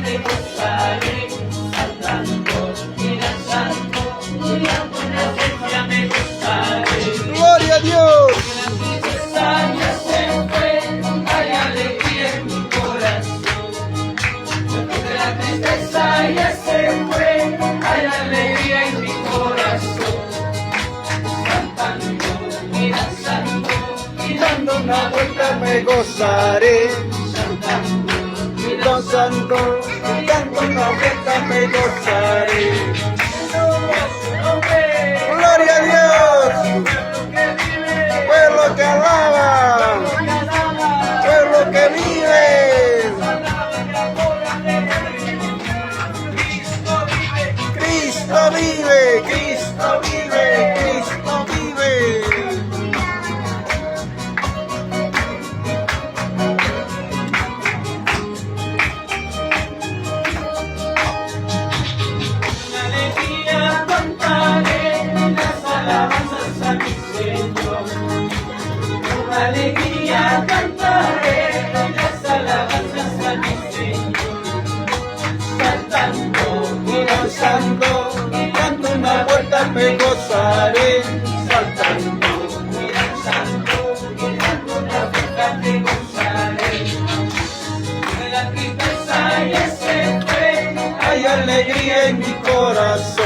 me gozaré, saltando y danzando, y dando una fiesta me gozaré. ¡Gloria a Dios! La tristeza ya se fue, hay alegría en mi corazón. La tristeza ya se fue, hay alegría en mi corazón. Cantando y danzando, y dando una vuelta Me gozaré, cantando y danzando, y dando una vuelta me gozaré. ¡Gloria a Dios! Pueblo que alaba, pueblo que vive. Cristo vive, Cristo vive, Cristo vive. Con alegría cantaré las alabanzas a mi Señor. Con alegría cantaré las alabanzas a mi Señor. Saltando y danzando, Y dando una vuelta me gozaré, saltando y danzando, y dando una vuelta me gozaré. La tristeza ya se fue, hay alegría en mi corazón.